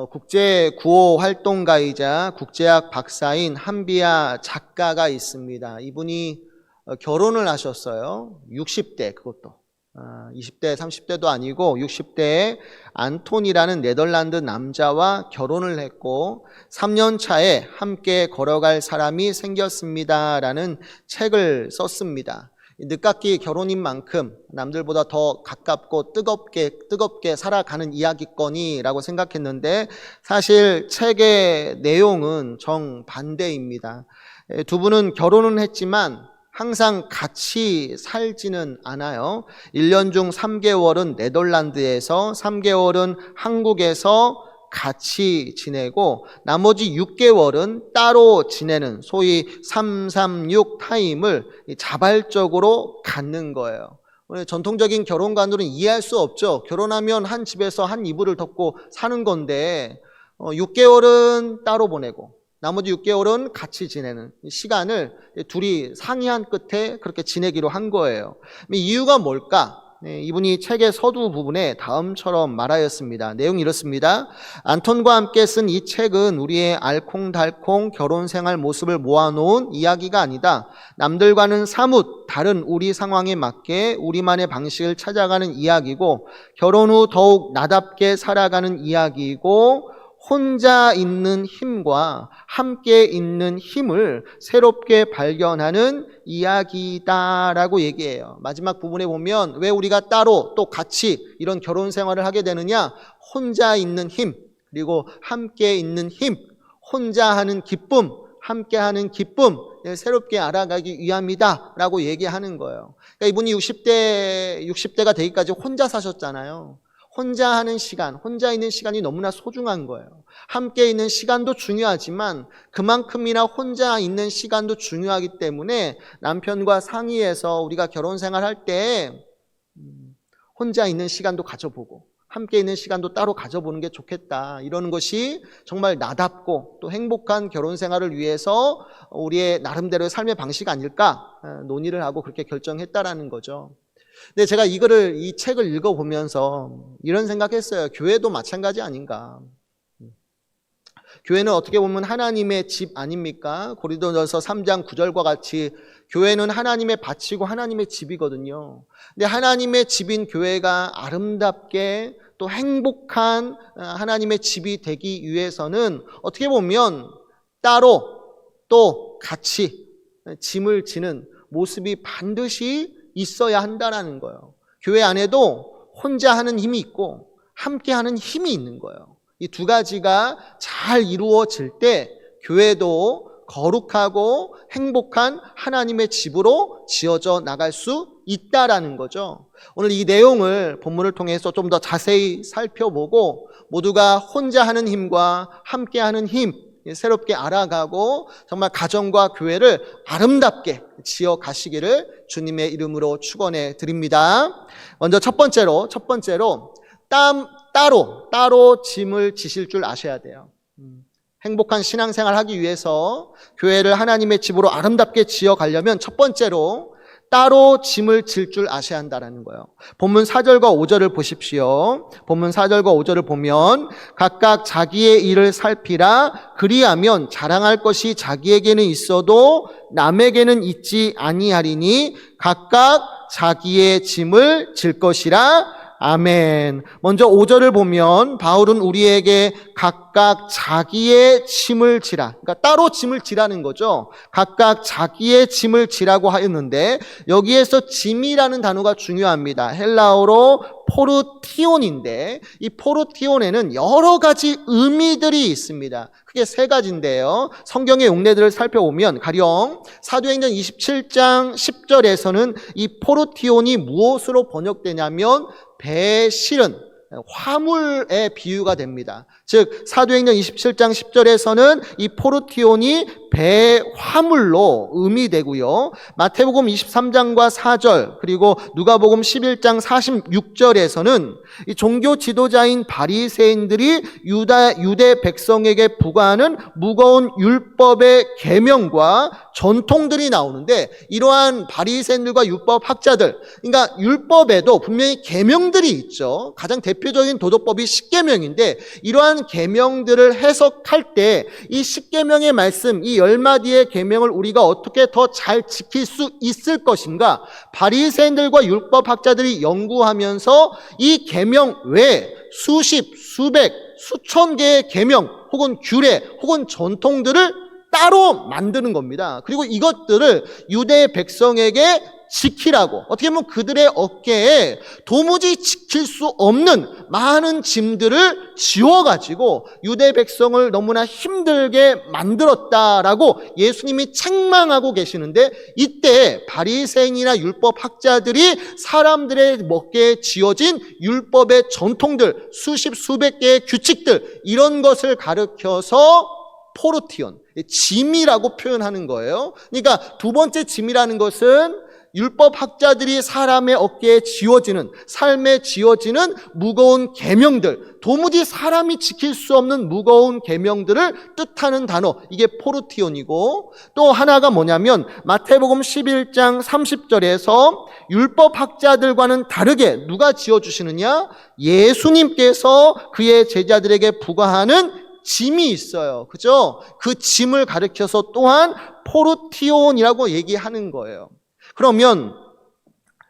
국제 구호 활동가이자 국제학 박사인 한비아 작가가 있습니다. 이분이 결혼을 하셨어요. 60대, 그것도 20대 30대도 아니고 60대에 안톤이라는 네덜란드 남자와 결혼을 했고 3년 차에 함께 걸어갈 사람이 생겼습니다 라는 책을 썼습니다. 늦깎이 결혼인 만큼 남들보다 더 가깝고 뜨겁게 살아가는 이야기거니라고 생각했는데 사실 책의 내용은 정반대입니다. 두 분은 결혼은 했지만 항상 같이 살지는 않아요. 1년 중 3개월은 네덜란드에서 3개월은 한국에서 같이 지내고 나머지 6개월은 따로 지내는 소위 336 타임을 자발적으로 갖는 거예요. 전통적인 결혼관으로는 이해할 수 없죠. 결혼하면 한 집에서 한 이불을 덮고 사는 건데 6개월은 따로 보내고 나머지 6개월은 같이 지내는 시간을 둘이 상의한 끝에 그렇게 지내기로 한 거예요. 이유가 뭘까? 이분이 책의 서두 부분에 다음처럼 말하였습니다. 내용이 이렇습니다. 안톤과 함께 쓴 이 책은 우리의 알콩달콩 결혼생활 모습을 모아놓은 이야기가 아니다. 남들과는 사뭇 다른 우리 상황에 맞게 우리만의 방식을 찾아가는 이야기고 결혼 후 더욱 나답게 살아가는 이야기이고 혼자 있는 힘과 함께 있는 힘을 새롭게 발견하는 이야기다라고 얘기해요. 마지막 부분에 보면 왜 우리가 따로 또 같이 이런 결혼 생활을 하게 되느냐? 혼자 있는 힘, 그리고 함께 있는 힘, 혼자 하는 기쁨, 함께 하는 기쁨, 새롭게 알아가기 위함이다라고 얘기하는 거예요. 그러니까 이분이 60대가 되기까지 혼자 사셨잖아요. 혼자 하는 시간, 혼자 있는 시간이 너무나 소중한 거예요. 함께 있는 시간도 중요하지만 그만큼이나 혼자 있는 시간도 중요하기 때문에 남편과 상의해서 우리가 결혼 생활할 때 혼자 있는 시간도 가져보고 함께 있는 시간도 따로 가져보는 게 좋겠다. 이러는 것이 정말 나답고 또 행복한 결혼 생활을 위해서 우리의 나름대로의 삶의 방식 아닐까 논의를 하고 그렇게 결정했다라는 거죠. 근데 제가 이 책을 읽어보면서 이런 생각했어요. 교회도 마찬가지 아닌가. 교회는 어떻게 보면 하나님의 집 아닙니까? 고린도전서 3장 9절과 같이 교회는 하나님의 밭이고 하나님의 집이거든요. 근데 하나님의 집인 교회가 아름답게 또 행복한 하나님의 집이 되기 위해서는 어떻게 보면 따로 또 같이 짐을 지는 모습이 반드시 있어야 한다는 거예요. 교회 안에도 혼자 하는 힘이 있고 함께 하는 힘이 있는 거예요. 이 두 가지가 잘 이루어질 때 교회도 거룩하고 행복한 하나님의 집으로 지어져 나갈 수 있다라는 거죠. 오늘 이 내용을 본문을 통해서 좀 더 자세히 살펴보고 모두가 혼자 하는 힘과 함께 하는 힘 새롭게 알아가고 정말 가정과 교회를 아름답게 지어 가시기를 주님의 이름으로 축원해 드립니다. 먼저 첫 번째로 따로 짐을 지실 줄 아셔야 돼요. 행복한 신앙생활 하기 위해서 교회를 하나님의 집으로 아름답게 지어 가려면 첫 번째로 따로 짐을 질 줄 아셔야 한다는 거예요. 본문 4절과 5절을 보십시오. 본문 4절과 5절을 보면 각각 자기의 일을 살피라. 그리하면 자랑할 것이 자기에게는 있어도 남에게는 있지 아니하리니 각각 자기의 짐을 질 것이라. 아멘. 먼저 5절을 보면 바울은 우리에게 각각 자기의 짐을 지라. 그러니까 따로 짐을 지라는 거죠. 각각 자기의 짐을 지라고 하였는데 여기에서 짐이라는 단어가 중요합니다. 헬라어로 포르티온인데 이 포르티온에는 여러 가지 의미들이 있습니다. 크게 세 가지인데요. 성경의 용례들을 살펴보면 가령 사도행전 27장 10절에서는 이 포르티온이 무엇으로 번역되냐면 배 실은 화물의 비유가 됩니다. 즉 사도행전 27장 10절에서는 이 포르티온이 배 화물로 의미되고요. 마태복음 23장과 4절 그리고 누가복음 11장 46절에서는 이 종교 지도자인 바리새인들이 유대 백성에게 부과하는 무거운 율법의 계명과 전통들이 나오는데, 이러한 바리새인들과 율법 학자들, 그러니까 율법에도 분명히 계명들이 있죠. 가장 대표적인 도덕법이 십계명인데, 이러한 계명들을 해석할 때 이 십계명의 말씀, 이 10마디의 계명을 우리가 어떻게 더 잘 지킬 수 있을 것인가, 바리새인들과 율법 학자들이 연구하면서 이 계명 외에 수십, 수백, 수천 개의 계명 혹은 규례 혹은 전통들을 따로 만드는 겁니다. 그리고 이것들을 유대 백성에게 지키라고, 어떻게 보면 그들의 어깨에 도무지 지킬 수 없는 많은 짐들을 지워가지고 유대 백성을 너무나 힘들게 만들었다라고 예수님이 책망하고 계시는데, 이때 바리새인이나 율법 학자들이 사람들의 어깨에 지어진 율법의 전통들, 수십 수백 개의 규칙들, 이런 것을 가르쳐서 포르티온, 짐이라고 표현하는 거예요. 그러니까 두 번째 짐이라는 것은 율법 학자들이 사람의 어깨에 지워지는, 삶에 지워지는 무거운 계명들, 도무지 사람이 지킬 수 없는 무거운 계명들을 뜻하는 단어, 이게 포르티온이고, 또 하나가 뭐냐면 마태복음 11장 30절에서 율법 학자들과는 다르게 누가 지어주시느냐? 예수님께서 그의 제자들에게 부과하는 짐이 있어요. 그죠? 그 짐을 가리켜서 또한 포르티온이라고 얘기하는 거예요. 그러면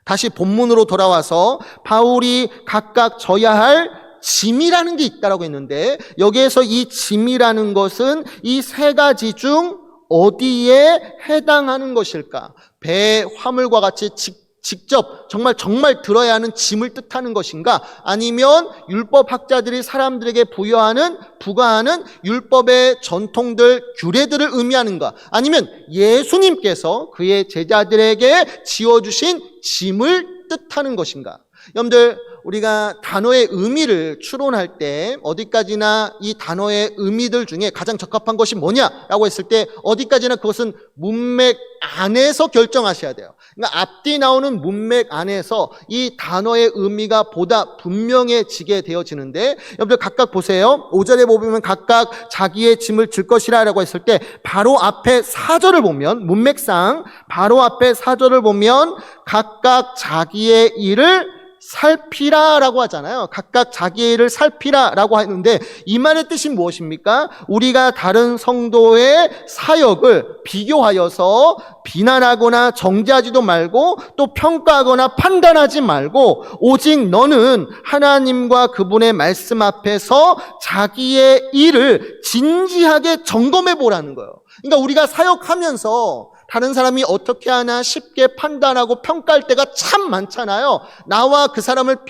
다시 본문으로 돌아와서 바울이 각각 져야 할 짐이라는 게 있다라고 했는데, 여기에서 이 짐이라는 것은 이 세 가지 중 어디에 해당하는 것일까? 배, 화물과 같이 직접 정말 들어야 하는 짐을 뜻하는 것인가? 아니면 율법 학자들이 사람들에게 부과하는 율법의 전통들, 규례들을 의미하는가? 아니면 예수님께서 그의 제자들에게 지어주신 짐을 뜻하는 것인가? 여러분들, 우리가 단어의 의미를 추론할 때 어디까지나 이 단어의 의미들 중에 가장 적합한 것이 뭐냐라고 했을 때 어디까지나 그것은 문맥 안에서 결정하셔야 돼요. 그러니까 앞뒤 나오는 문맥 안에서 이 단어의 의미가 보다 분명해지게 되어지는데, 여러분들 각각 보세요. 5절에 보면 각각 자기의 짐을 질 것이라 라고 했을 때 바로 앞에 4절을 보면, 문맥상 바로 앞에 4절을 보면 각각 자기의 일을 살피라라고 하잖아요. 각각 자기의 일을 살피라라고 하는데, 이 말의 뜻이 무엇입니까? 우리가 다른 성도의 사역을 비교하여서 비난하거나 정죄하지도 말고 또 평가하거나 판단하지 말고, 오직 너는 하나님과 그분의 말씀 앞에서 자기의 일을 진지하게 점검해 보라는 거예요. 그러니까 우리가 사역하면서 다른 사람이 어떻게 하나 쉽게 판단하고 평가할 때가 참 많잖아요. 나와 그 사람을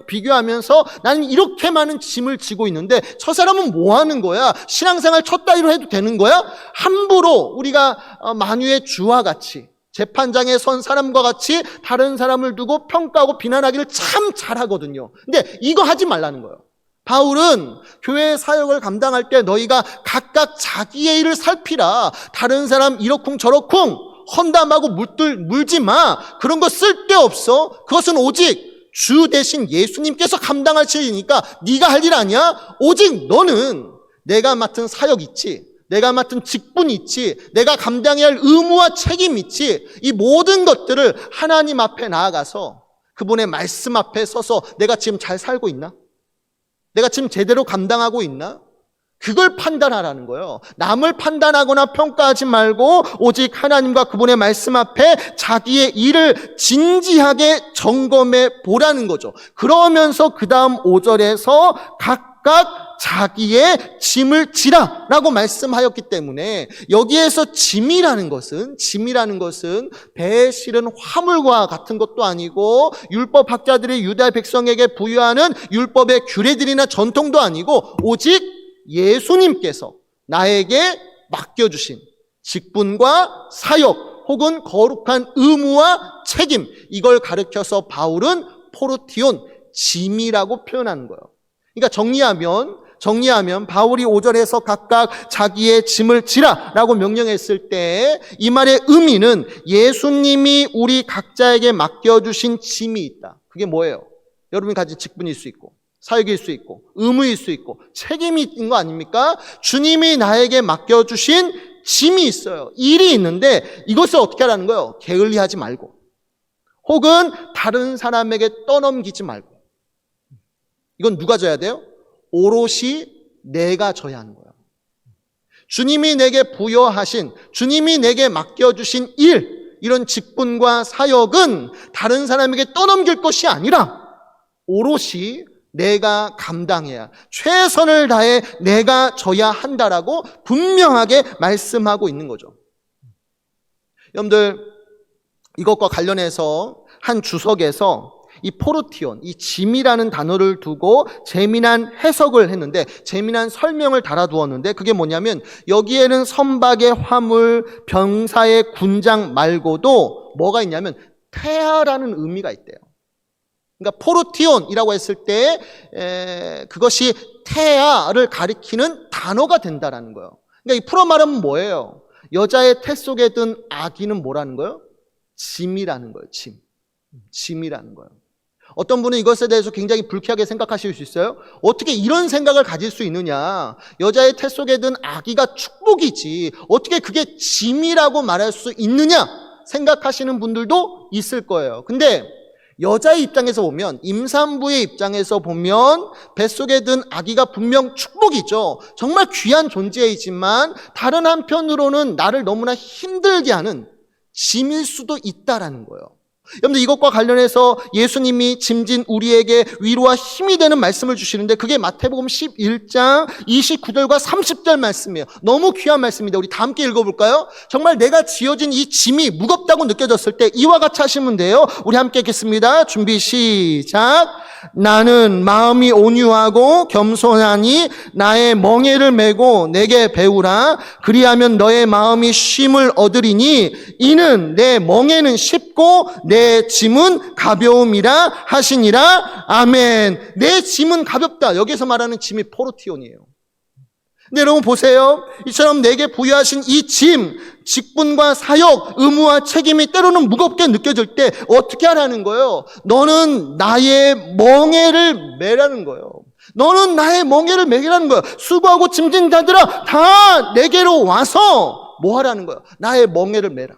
비교하면서 나는 이렇게 많은 짐을 지고 있는데 저 사람은 뭐 하는 거야? 신앙생활 첫 따위로 해도 되는 거야? 함부로 우리가 만유의 주와 같이, 재판장에 선 사람과 같이 다른 사람을 두고 평가하고 비난하기를 참 잘하거든요. 근데 이거 하지 말라는 거예요. 바울은 교회 사역을 감당할 때 너희가 각각 자기의 일을 살피라. 다른 사람 이러쿵 저러쿵 헌담하고 물지 마. 그런 거 쓸데없어. 그것은 오직 주 대신 예수님께서 감당하실 일이니까 네가 할 일 아니야. 오직 너는 내가 맡은 사역 있지, 내가 맡은 직분 있지, 내가 감당해야 할 의무와 책임 있지, 이 모든 것들을 하나님 앞에 나아가서 그분의 말씀 앞에 서서 내가 지금 잘 살고 있나? 내가 지금 제대로 감당하고 있나? 그걸 판단하라는 거예요. 남을 판단하거나 평가하지 말고 오직 하나님과 그분의 말씀 앞에 자기의 일을 진지하게 점검해 보라는 거죠. 그러면서 그 다음 5절에서 각각 자기의 짐을 지라라고 말씀하였기 때문에, 여기에서 짐이라는 것은 배에 실은 화물과 같은 것도 아니고 율법 학자들이 유다 백성에게 부여하는 율법의 규례들이나 전통도 아니고 오직 예수님께서 나에게 맡겨주신 직분과 사역 혹은 거룩한 의무와 책임, 이걸 가르쳐서 바울은 포르티온, 짐이라고 표현하는 거예요. 그러니까 정리하면 바울이 5절에서 각각 자기의 짐을 지라라고 명령했을 때 이 말의 의미는 예수님이 우리 각자에게 맡겨주신 짐이 있다. 그게 뭐예요? 여러분이 가진 직분일 수 있고 사역일 수 있고 의무일 수 있고 책임이 있는 거 아닙니까? 주님이 나에게 맡겨주신 짐이 있어요. 일이 있는데 이것을 어떻게 하라는 거예요? 게을리하지 말고 혹은 다른 사람에게 떠넘기지 말고. 이건 누가 져야 돼요? 오롯이 내가 져야 하는 거예요. 주님이 내게 부여하신, 주님이 내게 맡겨주신 일, 이런 직분과 사역은 다른 사람에게 떠넘길 것이 아니라 오롯이 내가 감당해야, 최선을 다해 내가 져야 한다라고 분명하게 말씀하고 있는 거죠. 여러분들, 이것과 관련해서 한 주석에서 이 포르티온, 이 짐이라는 단어를 두고 재미난 해석을 했는데, 재미난 설명을 달아두었는데, 그게 뭐냐면 여기에는 선박의 화물, 병사의 군장 말고도 뭐가 있냐면 태아라는 의미가 있대요. 그러니까 포르티온이라고 했을 때 그것이 태아를 가리키는 단어가 된다라는 거예요. 그러니까 이 풀어 말하면 뭐예요? 여자의 태 속에 든 아기는 뭐라는 거예요? 짐이라는 거예요. 짐이라는 거예요. 어떤 분은 이것에 대해서 굉장히 불쾌하게 생각하실 수 있어요. 어떻게 이런 생각을 가질 수 있느냐? 여자의 태 속에 든 아기가 축복이지 어떻게 그게 짐이라고 말할 수 있느냐? 생각하시는 분들도 있을 거예요. 근데 여자의 입장에서 보면, 임산부의 입장에서 보면 뱃속에 든 아기가 분명 축복이죠. 정말 귀한 존재이지만 다른 한편으로는 나를 너무나 힘들게 하는 짐일 수도 있다라는 거예요. 여러분들, 이것과 관련해서 예수님이 짐진 우리에게 위로와 힘이 되는 말씀을 주시는데 그게 마태복음 11장 29절과 30절 말씀이에요. 너무 귀한 말씀인데 우리 다 함께 읽어볼까요? 정말 내가 지어진 이 짐이 무겁다고 느껴졌을 때 이와 같이 하시면 돼요. 우리 함께 읽겠습니다. 준비 시작. 나는 마음이 온유하고 겸손하니 나의 멍에를 메고 내게 배우라. 그리하면 너의 마음이 쉼을 얻으리니 이는 내 멍에는 쉽고 내 짐은 가벼움이라 하시니라. 아멘. 내 짐은 가볍다. 여기서 말하는 짐이 포르티온이에요. 근데 여러분 보세요. 이처럼 내게 부여하신 이 짐, 직분과 사역, 의무와 책임이 때로는 무겁게 느껴질 때 어떻게 하라는 거예요? 너는 나의 멍에를 메라는 거예요. 너는 나의 멍에를 메라는 거예요. 수고하고 짐진 자들아 다 내게로 와서 뭐 하라는 거예요? 나의 멍에를 메라.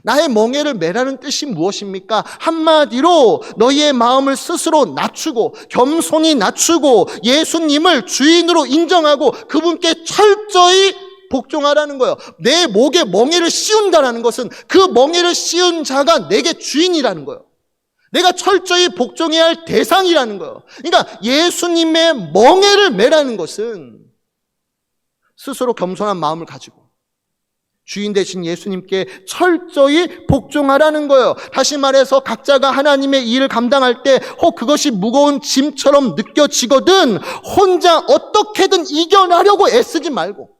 나의 멍에를 메라는 뜻이 무엇입니까? 한마디로 너희의 마음을 스스로 낮추고 겸손히 낮추고 예수님을 주인으로 인정하고 그분께 철저히 복종하라는 거예요. 내 목에 멍에를 씌운다는 것은 그 멍에를 씌운 자가 내게 주인이라는 거예요. 내가 철저히 복종해야 할 대상이라는 거예요. 그러니까 예수님의 멍에를 메라는 것은 스스로 겸손한 마음을 가지고 주인 되신 예수님께 철저히 복종하라는 거예요. 다시 말해서 각자가 하나님의 일을 감당할 때 혹 그것이 무거운 짐처럼 느껴지거든 혼자 어떻게든 이겨나려고 애쓰지 말고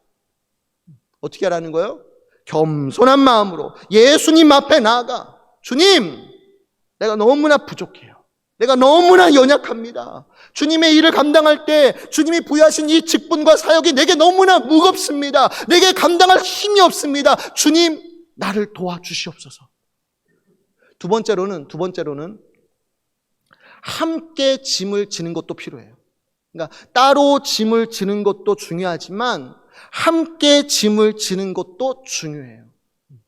어떻게 하라는 거예요? 겸손한 마음으로 예수님 앞에 나아가 주님, 내가 너무나 부족해요. 내가 너무나 연약합니다. 주님의 일을 감당할 때 주님이 부여하신 이 직분과 사역이 내게 너무나 무겁습니다. 내게 감당할 힘이 없습니다. 주님, 나를 도와주시옵소서. 두 번째로는 함께 짐을 지는 것도 필요해요. 그러니까 따로 짐을 지는 것도 중요하지만 함께 짐을 지는 것도 중요해요.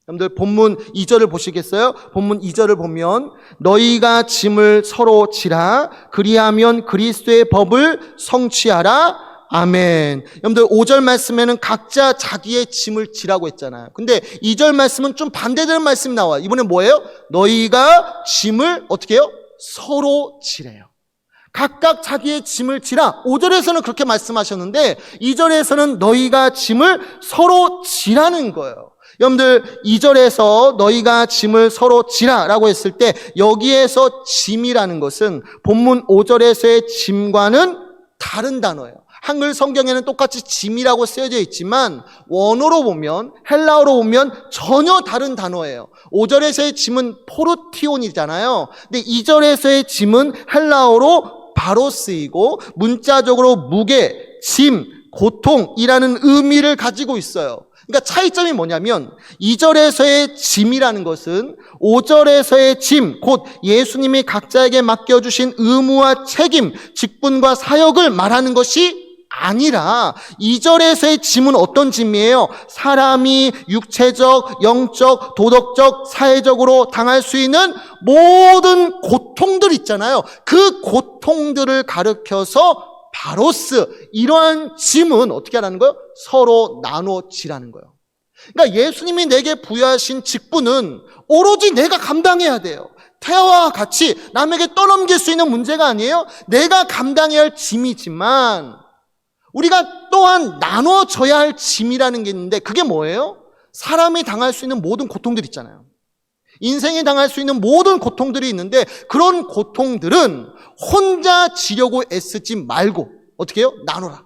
여러분들 본문 2절을 보시겠어요? 본문 2절을 보면 너희가 짐을 서로 지라. 그리하면 그리스도의 법을 성취하라. 아멘. 여러분들 5절 말씀에는 각자 자기의 짐을 지라고 했잖아요. 근데 2절 말씀은 좀 반대되는 말씀이 나와요. 이번엔 뭐예요? 너희가 짐을 어떻게 해요? 서로 지래요. 각각 자기의 짐을 지라. 5절에서는 그렇게 말씀하셨는데 2절에서는 너희가 짐을 서로 지라는 거예요. 여러분들 2절에서 너희가 짐을 서로 지라라고 했을 때 여기에서 짐이라는 것은 본문 5절에서의 짐과는 다른 단어예요. 한글 성경에는 똑같이 짐이라고 쓰여져 있지만 원어로 보면, 헬라어로 보면 전혀 다른 단어예요. 5절에서의 짐은 포르티온이잖아요. 근데 2절에서의 짐은 헬라어로 바로 쓰이고 문자적으로 무게, 짐, 고통이라는 의미를 가지고 있어요. 그러니까 차이점이 뭐냐면 2절에서의 짐이라는 것은 5절에서의 짐, 곧 예수님이 각자에게 맡겨주신 의무와 책임, 직분과 사역을 말하는 것이 아니라 2절에서의 짐은 어떤 짐이에요? 사람이 육체적, 영적, 도덕적, 사회적으로 당할 수 있는 모든 고통들 있잖아요. 그 고통들을 가르쳐서 바로스, 이러한 짐은 어떻게 하라는 거예요? 서로 나눠지라는 거예요. 그러니까 예수님이 내게 부여하신 직분은 오로지 내가 감당해야 돼요. 태아와 같이 남에게 떠넘길 수 있는 문제가 아니에요. 내가 감당해야 할 짐이지만 우리가 또한 나눠져야 할 짐이라는 게 있는데 그게 뭐예요? 사람이 당할 수 있는 모든 고통들 있잖아요. 인생이 당할 수 있는 모든 고통들이 있는데 그런 고통들은 혼자 지려고 애쓰지 말고 어떻게 해요? 나눠라.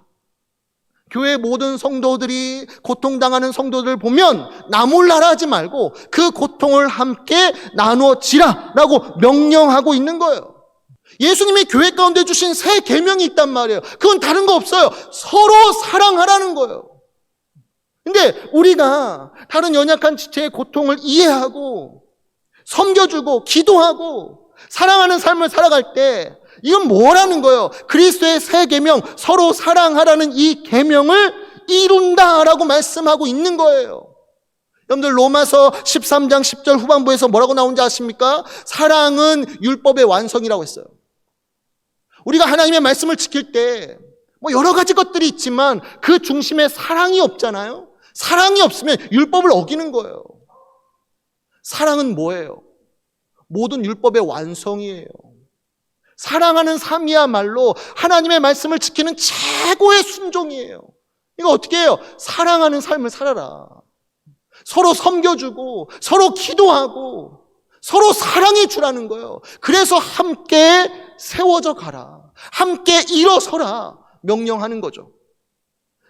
교회 모든 성도들이 고통당하는 성도들을 보면 나 몰라라 하지 말고 그 고통을 함께 나눠지라라고 명령하고 있는 거예요. 예수님이 교회 가운데 주신 새 계명이 있단 말이에요. 그건 다른 거 없어요. 서로 사랑하라는 거예요. 근데 우리가 다른 연약한 지체의 고통을 이해하고 섬겨주고 기도하고 사랑하는 삶을 살아갈 때 이건 뭐라는 거예요? 그리스도의 새 계명, 서로 사랑하라는 이 계명을 이룬다라고 말씀하고 있는 거예요. 여러분들 로마서 13장 10절 후반부에서 뭐라고 나온지 아십니까? 사랑은 율법의 완성이라고 했어요. 우리가 하나님의 말씀을 지킬 때 뭐 여러 가지 것들이 있지만 그 중심에 사랑이 없잖아요. 사랑이 없으면 율법을 어기는 거예요. 사랑은 뭐예요? 모든 율법의 완성이에요. 사랑하는 삶이야말로 하나님의 말씀을 지키는 최고의 순종이에요. 이거 어떻게 해요? 사랑하는 삶을 살아라. 서로 섬겨주고 서로 기도하고 서로 사랑해 주라는 거예요. 그래서 함께 세워져 가라. 함께 일어서라. 명령하는 거죠.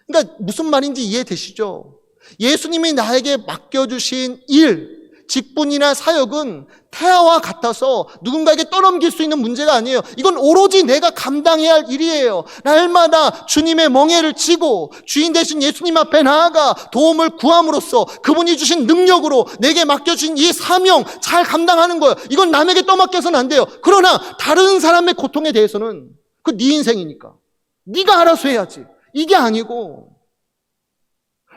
그러니까 무슨 말인지 이해되시죠? 예수님이 나에게 맡겨주신 일, 직분이나 사역은 태아와 같아서 누군가에게 떠넘길 수 있는 문제가 아니에요. 이건 오로지 내가 감당해야 할 일이에요. 날마다 주님의 멍에를 지고 주인 되신 예수님 앞에 나아가 도움을 구함으로써 그분이 주신 능력으로 내게 맡겨주신 이 사명 잘 감당하는 거예요. 이건 남에게 떠맡겨서는 안 돼요. 그러나 다른 사람의 고통에 대해서는 그 네 인생이니까 네가 알아서 해야지. 이게 아니고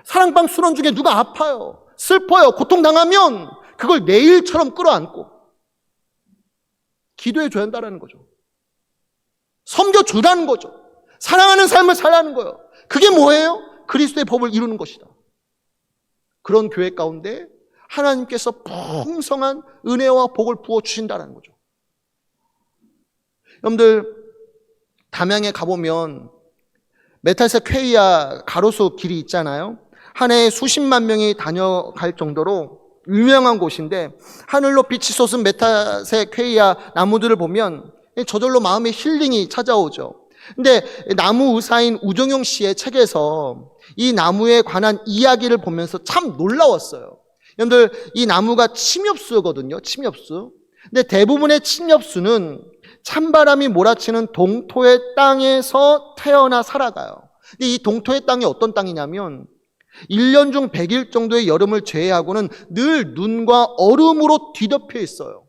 사랑방 수련 중에 누가 아파요, 슬퍼요, 고통당하면 그걸 내 일처럼 끌어안고 기도해 줘야 한다는 거죠. 섬겨주라는 거죠. 사랑하는 삶을 살라는 거예요. 그게 뭐예요? 그리스도의 법을 이루는 것이다. 그런 교회 가운데 하나님께서 풍성한 은혜와 복을 부어주신다는 거죠. 여러분들 담양에 가보면 메탈색 퀘이아 가로수 길이 있잖아요. 한 해에 수십만 명이 다녀갈 정도로 유명한 곳인데 하늘로 빛이 솟은 메탈색 퀘이아 나무들을 보면 저절로 마음의 힐링이 찾아오죠. 근데 나무 의사인 우정용 씨의 책에서 이 나무에 관한 이야기를 보면서 참 놀라웠어요. 여러분들 이 나무가 침엽수거든요. 침엽수. 근데 대부분의 침엽수는 찬바람이 몰아치는 동토의 땅에서 태어나 살아가요. 근데 이 동토의 땅이 어떤 땅이냐면 1년 중 100일 정도의 여름을 제외하고는 늘 눈과 얼음으로 뒤덮여 있어요.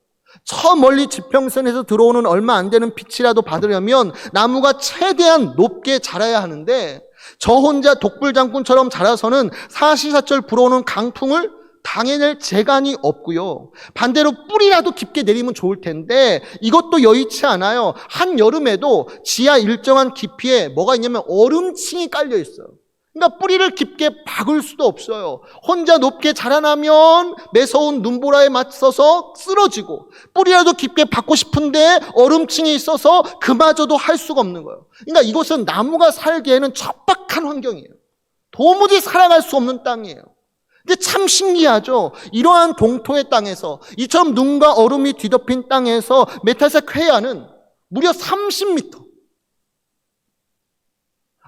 저 멀리 지평선에서 들어오는 얼마 안 되는 빛이라도 받으려면 나무가 최대한 높게 자라야 하는데 저 혼자 독불장군처럼 자라서는 사시사철 불어오는 강풍을 당해낼 재간이 없고요. 반대로 뿌리라도 깊게 내리면 좋을 텐데 이것도 여의치 않아요. 한여름에도 지하 일정한 깊이에 뭐가 있냐면 얼음층이 깔려 있어요. 그러니까 뿌리를 깊게 박을 수도 없어요. 혼자 높게 자라나면 매서운 눈보라에 맞서서 쓰러지고 뿌리라도 깊게 박고 싶은데 얼음층이 있어서 그마저도 할 수가 없는 거예요. 그러니까 이곳은 나무가 살기에는 척박한 환경이에요. 도무지 살아갈 수 없는 땅이에요. 근데 참 신기하죠. 이러한 동토의 땅에서 이처럼 눈과 얼음이 뒤덮인 땅에서 메탈색 퀘이아는 무려 30m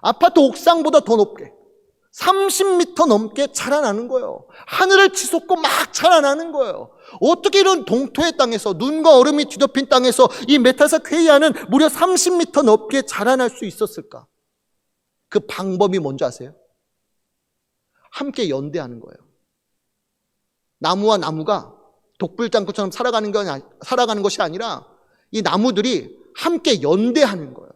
아파트 옥상보다 더 높게 30m 넘게 자라나는 거예요. 하늘을 치솟고 막 자라나는 거예요. 어떻게 이런 동토의 땅에서, 눈과 얼음이 뒤덮인 땅에서 이 메타사 퀘이아는 무려 30m 넘게 자라날 수 있었을까? 그 방법이 뭔지 아세요? 함께 연대하는 거예요. 나무와 나무가 독불장군처럼 살아가는 것이 아니라 이 나무들이 함께 연대하는 거예요.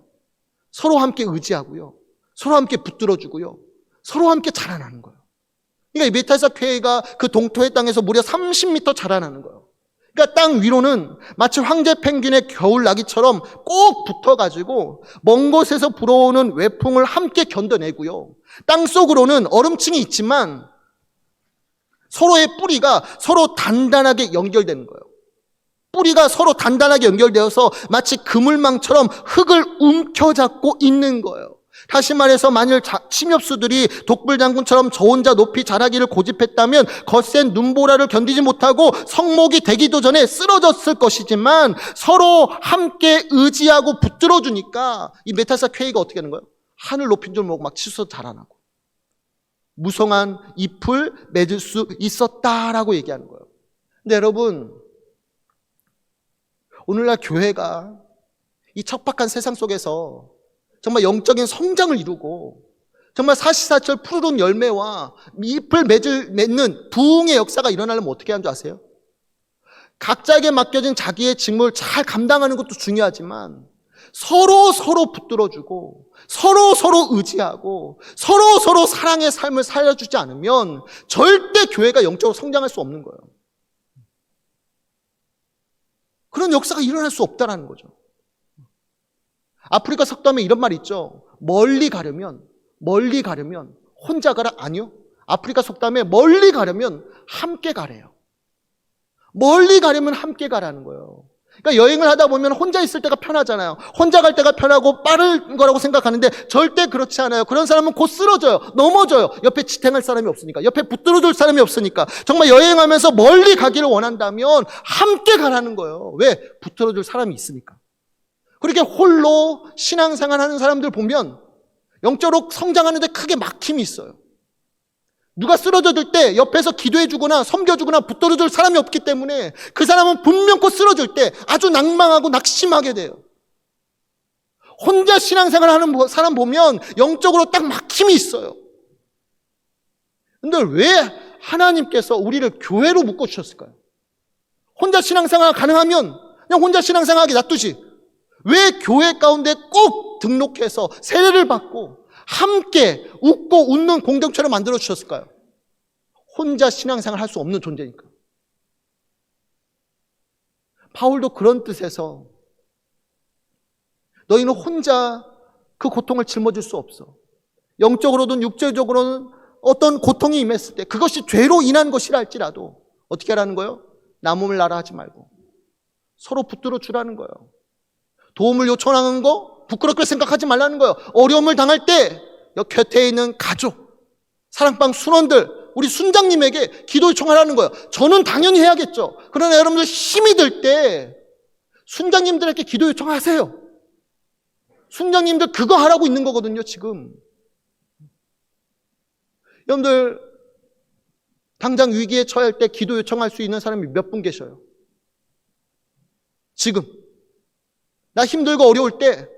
서로 함께 의지하고요. 서로 함께 붙들어주고요. 서로 함께 자라나는 거예요. 그러니까 이 메타사 퀘이가 그 동토의 땅에서 무려 30m 자라나는 거예요. 그러니까 땅 위로는 마치 황제 펭귄의 겨울 나기처럼 꼭 붙어가지고 먼 곳에서 불어오는 외풍을 함께 견뎌내고요. 땅 속으로는 얼음층이 있지만 서로의 뿌리가 서로 단단하게 연결되는 거예요. 뿌리가 서로 단단하게 연결되어서 마치 그물망처럼 흙을 움켜잡고 있는 거예요. 다시 말해서 만일 침엽수들이 독불장군처럼 저 혼자 높이 자라기를 고집했다면 거센 눈보라를 견디지 못하고 성목이 되기도 전에 쓰러졌을 것이지만 서로 함께 의지하고 붙들어주니까 이 메타사 퀘이가 어떻게 하는 거예요? 하늘 높인 줄 모르고 막 치솟아 자라나고 무성한 잎을 맺을 수 있었다라고 얘기하는 거예요. 근데 여러분, 오늘날 교회가 이 척박한 세상 속에서 정말 영적인 성장을 이루고 정말 사시사철 푸르른 열매와 잎을 맺는 부흥의 역사가 일어나려면 어떻게 하는 줄 아세요? 각자에게 맡겨진 자기의 직무를 잘 감당하는 것도 중요하지만 서로 붙들어주고 서로 의지하고 서로 사랑의 삶을 살려주지 않으면 절대 교회가 영적으로 성장할 수 없는 거예요. 그런 역사가 일어날 수 없다는 거죠. 아프리카 석담에 이런 말이 있죠. 멀리 가려면 혼자 가라? 아니요. 아프리카 속담에 멀리 가려면 함께 가래요. 멀리 가려면 함께 가라는 거예요. 그러니까 여행을 하다 보면 혼자 있을 때가 편하잖아요. 혼자 갈 때가 편하고 빠른 거라고 생각하는데 절대 그렇지 않아요. 그런 사람은 곧 쓰러져요. 넘어져요. 옆에 지탱할 사람이 없으니까. 옆에 붙들어줄 사람이 없으니까. 정말 여행하면서 멀리 가기를 원한다면 함께 가라는 거예요. 왜? 붙들어줄 사람이 있으니까. 그렇게 홀로 신앙생활 하는 사람들 보면 영적으로 성장하는데 크게 막힘이 있어요. 누가 쓰러질 때 옆에서 기도해주거나 섬겨주거나 붙들어줄 사람이 없기 때문에 그 사람은 분명 곧 쓰러질 때 아주 낭망하고 낙심하게 돼요. 혼자 신앙생활 하는 사람 보면 영적으로 딱 막힘이 있어요. 근데 왜 하나님께서 우리를 교회로 묶어주셨을까요? 혼자 신앙생활 가능하면 그냥 혼자 신앙생활하게 놔두지. 왜 교회 가운데 꼭 등록해서 세례를 받고 함께 웃고 웃는 공동체를 만들어 주셨을까요? 혼자 신앙생활 할 수 없는 존재니까. 바울도 그런 뜻에서 너희는 혼자 그 고통을 짊어질 수 없어. 영적으로든 육체적으로는 어떤 고통이 임했을 때 그것이 죄로 인한 것이라 할지라도 어떻게 하라는 거예요? 나 몸을 나라 하지 말고 서로 붙들어 주라는 거예요. 도움을 요청하는 거 부끄럽게 생각하지 말라는 거예요. 어려움을 당할 때 곁에 있는 가족, 사랑방 순원들, 우리 순장님에게 기도 요청하라는 거예요. 저는 당연히 해야겠죠. 그러나 여러분들 힘이 들 때 순장님들에게 기도 요청하세요. 순장님들 그거 하라고 있는 거거든요, 지금. 여러분들 당장 위기에 처할 때 기도 요청할 수 있는 사람이 몇 분 계셔요? 지금. 나 힘들고 어려울 때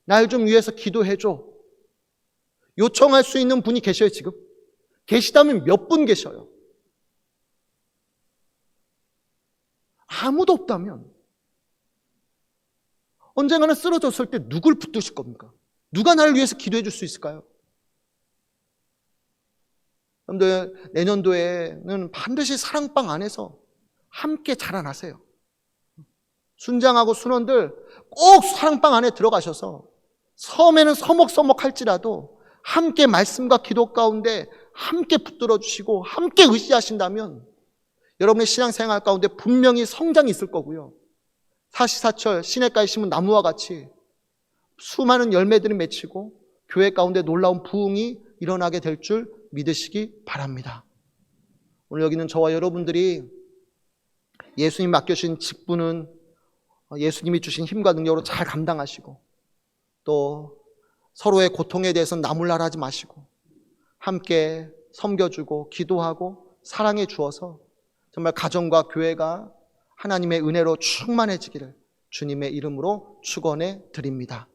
날 좀 위해서 기도해줘. 요청할 수 있는 분이 계셔요, 지금? 계시다면 몇 분 계셔요? 아무도 없다면 언젠가는 쓰러졌을 때 누굴 붙드실 겁니까? 누가 나를 위해서 기도해 줄 수 있을까요? 여러분들 내년도에는 반드시 사랑방 안에서 함께 자라나세요. 순장하고 순원들 꼭 사랑방 안에 들어가셔서 처음에는 서먹서먹할지라도 함께 말씀과 기도 가운데 함께 붙들어 주시고 함께 의지하신다면 여러분의 신앙생활 가운데 분명히 성장이 있을 거고요. 사시사철 시냇가에 심은 나무와 같이 수많은 열매들이 맺히고 교회 가운데 놀라운 부흥이 일어나게 될 줄 믿으시기 바랍니다. 오늘 여기는 저와 여러분들이 예수님 맡겨주신 직분은 예수님이 주신 힘과 능력으로 잘 감당하시고 또 서로의 고통에 대해서는 나몰라라 하지 마시고 함께 섬겨주고 기도하고 사랑해 주어서 정말 가정과 교회가 하나님의 은혜로 충만해지기를 주님의 이름으로 축원해 드립니다.